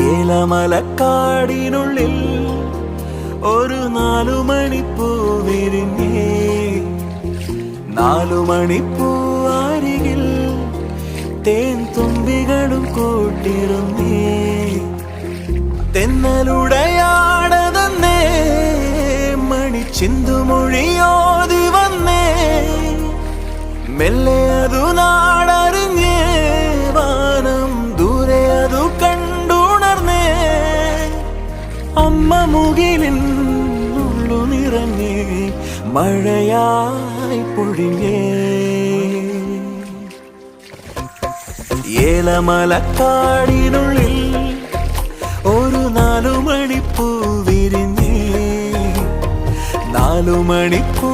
ഏലമലക്കാടിനുള്ളിൽ ഒരു 4 മണിപ്പൂ വിരിഞ്ഞേ. 4 മണിപ്പൂ അരികിൽ തേൻ തുമ്പികളും കൂട്ടിരുന്നേ. തെന്നലുടയാടതന്നേ മണിച്ചിന്തുമൊഴിയോതി വന്നേ. മെല്ലെ അതു നാടറിഞ്ഞേ, വാനം ദൂരെ അതു കണ്ടുണർന്നേ. അമ്മ മുകിലിൻ ഉള്ളു നിറഞ്ഞേ, മഴയായി പൊഴിഞ്ഞേ. ഏലമലക്കാടിനുള്ളിൽ ഒരു 4 മണിപ്പൂ വിരിഞ്ഞേ. 4 മണിപ്പൂ